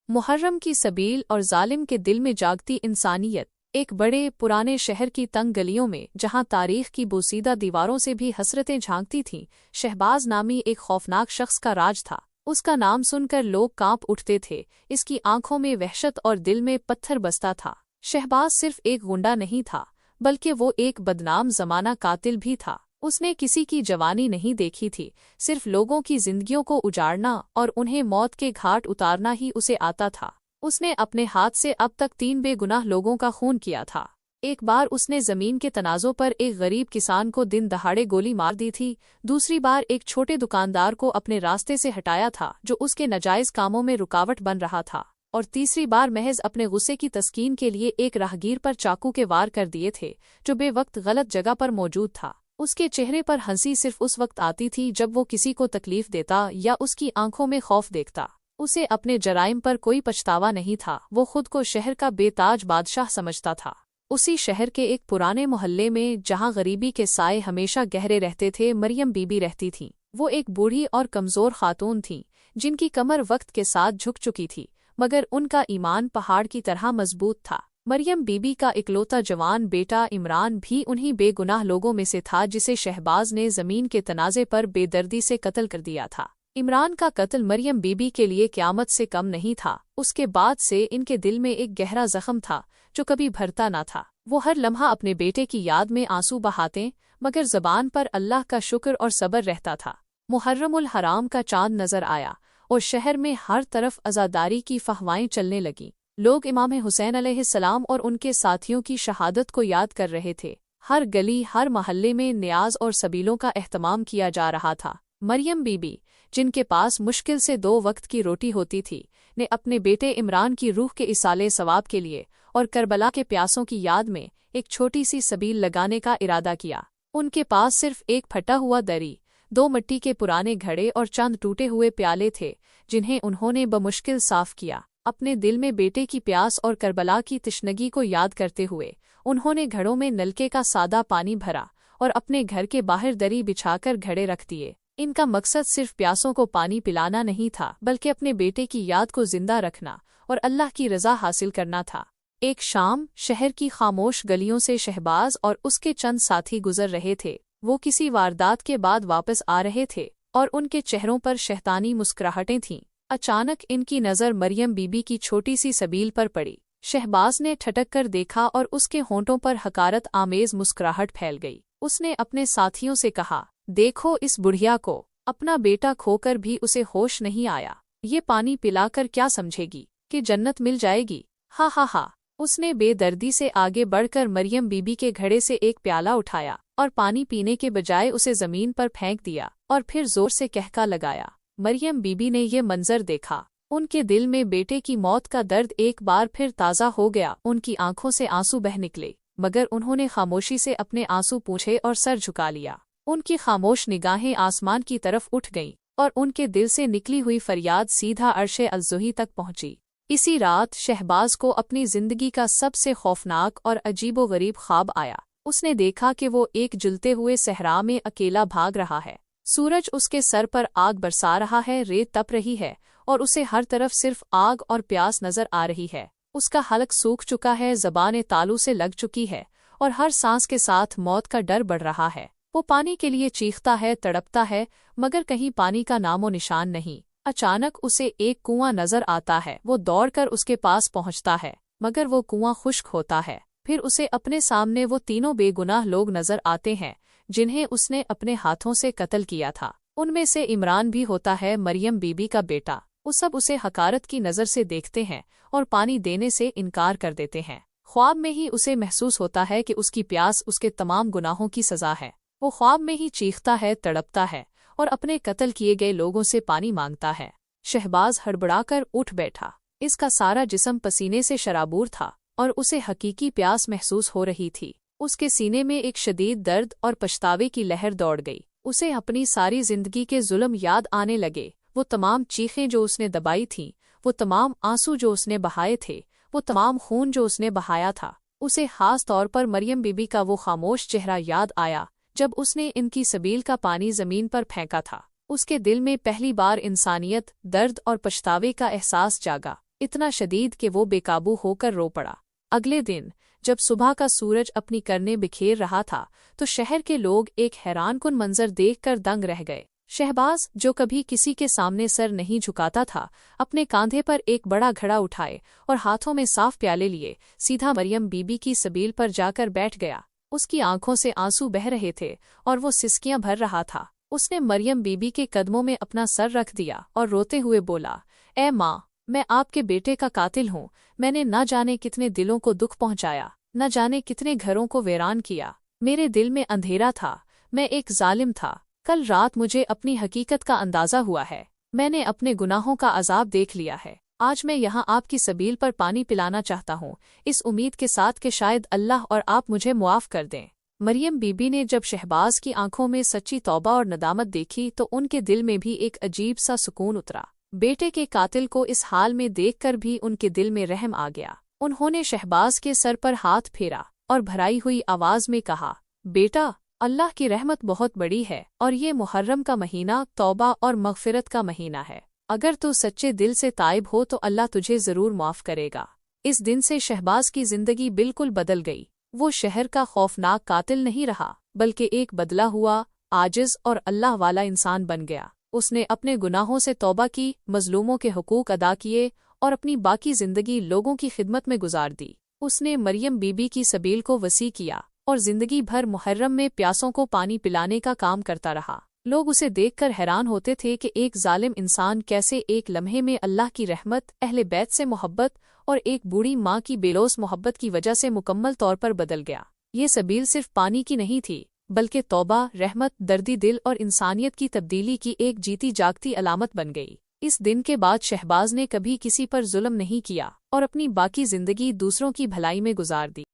मुहर्रम की सबील और जालिम के दिल में जागती इंसानियत। एक बड़े पुराने शहर की तंग गलियों में, जहां तारीख की बोसीदा दीवारों से भी हसरतें झांकती थीं, शहबाज नामी एक खौफनाक शख्स का राज था। उसका नाम सुनकर लोग कांप उठते थे। इसकी आंखों में वहशत और दिल में पत्थर बसता था। शहबाज सिर्फ एक गुंडा नहीं था, बल्कि वो एक बदनाम जमाना कातिल भी था। उसने किसी की जवानी नहीं देखी थी, सिर्फ लोगों की जिंदगियों को उजाड़ना और उन्हें मौत के घाट उतारना ही उसे आता था। उसने अपने हाथ से अब तक 3 बेगुनाह लोगों का खून किया था। एक बार उसने जमीन के तनाजों पर एक गरीब किसान को दिन दहाड़े गोली मार दी थी। दूसरी बार एक छोटे दुकानदार को अपने रास्ते से हटाया था जो उसके नाजायज कामों में रुकावट बन रहा था। और तीसरी बार महज अपने गुस्से की तस्कीन के लिए एक राहगीर पर चाकू के वार कर दिए थे जो बेवक्त गलत जगह पर मौजूद था। उसके चेहरे पर हंसी सिर्फ उस वक्त आती थी जब वो किसी को तकलीफ देता या उसकी आंखों में खौफ देखता। उसे अपने जराइम पर कोई पछतावा नहीं था। वो खुद को शहर का बेताज बादशाह समझता था। उसी शहर के एक पुराने मोहल्ले में, जहां गरीबी के साए हमेशा गहरे रहते थे, मरियम बीबी रहती थीं। वो एक बूढ़ी और कमजोर खातून थीं, जिनकी कमर वक्त के साथ झुक चुकी थी, मगर उनका ईमान पहाड़ की तरह मजबूत था। मरियम बीबी का इकलौता जवान बेटा इमरान भी उन्हीं बेगुनाह लोगों में से था जिसे शहबाज ने जमीन के तनाजे पर बेदर्दी से कत्ल कर दिया था। इमरान का कत्ल मरियम बीबी के लिए क़यामत से कम नहीं था। उसके बाद से इनके दिल में एक गहरा जख्म था जो कभी भरता न था। वो हर लम्हा अपने बेटे की याद में आंसू बहाते, मगर ज़बान पर अल्लाह का शुक्र और सब्र रहता था। मुहर्रमुल हराम का चांद नजर आया और शहर में हर तरफ अज़ादारी की फहवाएं चलने लगीं। लोग इमाम हुसैन अलैहिस्सलाम और उनके साथियों की शहादत को याद कर रहे थे। हर गली, हर महल्ले में नियाज और सबीलों का एहतमाम किया जा रहा था। मरियम बीबी, जिनके पास मुश्किल से 2 वक्त की रोटी होती थी, ने अपने बेटे इमरान की रूह के इसाले सवाब के लिए और करबला के प्यासों की याद में एक छोटी सी सबील लगाने का इरादा किया। उनके पास सिर्फ एक फटा हुआ दरी, 2 मिट्टी के पुराने घड़े और चंद टूटे हुए प्याले थे, जिन्हें उन्होंने बमुश्किल साफ किया। अपने दिल में बेटे की प्यास और करबला की तिश्नगी को याद करते हुए उन्होंने घड़ों में नलके का सादा पानी भरा और अपने घर के बाहर दरी बिछाकर घड़े रख दिए। इनका मकसद सिर्फ प्यासों को पानी पिलाना नहीं था, बल्कि अपने बेटे की याद को जिंदा रखना और अल्लाह की रज़ा हासिल करना था। एक शाम शहर की खामोश गलियों से शहबाज और उसके चंद साथी गुजर रहे थे। वो किसी वारदात के बाद वापस आ रहे थे और उनके चेहरों पर शैतानी मुस्कुराहटें थीं। अचानक इनकी नज़र मरियम बीबी की छोटी सी सबील पर पड़ी। शहबाज ने ठटक कर देखा और उसके होंठों पर हकारत आमेज मुस्कुराहट फैल गई। उसने अपने साथियों से कहा, देखो इस बुढ़िया को, अपना बेटा खोकर भी उसे होश नहीं आया। ये पानी पिलाकर क्या समझेगी कि जन्नत मिल जाएगी? हा हा हा। उसने बेदर्दी से आगे बढ़कर मरियम बीबी के घड़े से एक प्याला उठाया और पानी पीने के बजाय उसे जमीन पर फेंक दिया और फिर जोर से कहका लगाया। मरियम बीबी ने ये मंजर देखा। उनके दिल में बेटे की मौत का दर्द एक बार फिर ताज़ा हो गया। उनकी आंखों से आंसू बह निकले, मगर उन्होंने खामोशी से अपने आंसू पूंछे और सर झुका लिया। उनकी खामोश निगाहें आसमान की तरफ उठ गईं और उनके दिल से निकली हुई फरियाद सीधा अर्शे अज़्ज़ोही तक पहुंची। इसी रात शहबाज को अपनी जिंदगी का सबसे खौफनाक और अजीबोगरीब ख्वाब आया। उसने देखा कि वो एक जलते हुए सहरा में अकेला भाग रहा है। सूरज उसके सर पर आग बरसा रहा है, रेत तप रही है और उसे हर तरफ सिर्फ आग और प्यास नजर आ रही है। उसका हलक सूख चुका है, ज़बान तालू से लग चुकी है और हर सांस के साथ मौत का डर बढ़ रहा है। वो पानी के लिए चीखता है, तड़पता है, मगर कहीं पानी का नामो निशान नहीं। अचानक उसे एक कुआं नजर आता है। वो दौड़कर उसके पास पहुंचता है, मगर वो कुआं खुश्क होता है। फिर उसे अपने सामने वो 3 बेगुनाह लोग नजर आते हैं जिन्हें उसने अपने हाथों से कत्ल किया था। उनमें से इमरान भी होता है, मरियम बीबी का बेटा। वो सब उसे हकारत की नज़र से देखते हैं और पानी देने से इनकार कर देते हैं। ख्वाब में ही उसे महसूस होता है कि उसकी प्यास उसके तमाम गुनाहों की सज़ा है। वो ख्वाब में ही चीखता है, तड़पता है और अपने कत्ल किए गए लोगों से पानी मांगता है। शहबाज हड़बड़ाकर उठ बैठा। इसका सारा जिस्म पसीने से शराबूर था और उसे हकीकी प्यास महसूस हो रही थी। उसके सीने में एक शदीद दर्द और पछतावे की लहर दौड़ गई। उसे अपनी सारी जिंदगी के जुल्म याद आने लगे। वो तमाम चीखें जो उसने दबाई थीं, वो तमाम आंसू जो उसने बहाए थे, वो तमाम खून जो उसने बहाया था। उसे खास तौर पर मरियम बीबी का वो खामोश चेहरा याद आया जब उसने इनकी सबील का पानी जमीन पर फेंका था। उसके दिल में पहली बार इंसानियत, दर्द और पछतावे का एहसास जागा। इतना शदीद कि वो बेकाबू होकर रो पड़ा। अगले दिन जब सुबह का सूरज अपनी करनें बिखेर रहा था तो शहर के लोग एक हैरानकुन मंजर देखकर दंग रह गए। शहबाज, जो कभी किसी के सामने सर नहीं झुकाता था, अपने कांधे पर एक बड़ा घड़ा उठाए और हाथों में साफ प्याले लिए सीधा मरियम बीबी की सबील पर जाकर बैठ गया। उसकी आंखों से आंसू बह रहे थे और वो सिसकियां भर रहा था। उसने मरियम बीबी के कदमों में अपना सर रख दिया और रोते हुए बोला, ए माँ, मैं आपके बेटे का कातिल हूँ। मैंने न जाने कितने दिलों को दुख पहुँचाया, न जाने कितने घरों को वीरान किया। मेरे दिल में अंधेरा था, मैं एक जालिम था। कल रात मुझे अपनी हकीकत का अंदाजा हुआ है। मैंने अपने गुनाहों का अजाब देख लिया है। आज मैं यहाँ आपकी सबील पर पानी पिलाना चाहता हूँ, इस उम्मीद के साथ कि शायद अल्लाह और आप मुझे मुआफ कर दें। मरियम बीबी ने जब शहबाज की आंखों में सच्ची तौबा और नदामत देखी तो उनके दिल में भी एक अजीब सा सुकून उतरा। बेटे के कातिल को इस हाल में देखकर भी उनके दिल में रहम आ गया। उन्होंने शहबाज के सर पर हाथ फेरा और भराई हुई आवाज में कहा, बेटा, अल्लाह की रहमत बहुत बड़ी है और ये मुहर्रम का महीना तौबा और मग़फ़िरत का महीना है। अगर तू सच्चे दिल से ताइब हो तो अल्लाह तुझे ज़रूर माफ़ करेगा। इस दिन से शहबाज की जिंदगी बिल्कुल बदल गई। वो शहर का खौफनाक कातिल नहीं रहा, बल्कि एक बदला हुआ, आजिज़ और अल्लाह वाला इंसान बन गया। उसने अपने गुनाहों से तौबा की, मजलूमों के हुकूक अदा किए और अपनी बाकी जिंदगी लोगों की खिदमत में गुजार दी। उसने मरियम बीबी की सबील को वसी किया और जिंदगी भर मुहर्रम में प्यासों को पानी पिलाने का काम करता रहा। लोग उसे देखकर हैरान होते थे कि एक जालिम इंसान कैसे एक लम्हे में अल्लाह की रहमत, अहले बैत से मोहब्बत और एक बूढ़ी माँ की बेलोस मोहब्बत की वजह से मुकम्मल तौर पर बदल गया। ये सबील सिर्फ पानी की नहीं थी, बल्कि तौबा, रहमत, दर्दी दिल और इंसानियत की तब्दीली की एक जीती जागती अलामत बन गई। इस दिन के बाद शहबाज ने कभी किसी पर जुल्म नहीं किया और अपनी बाकी जिंदगी दूसरों की भलाई में गुजार दी।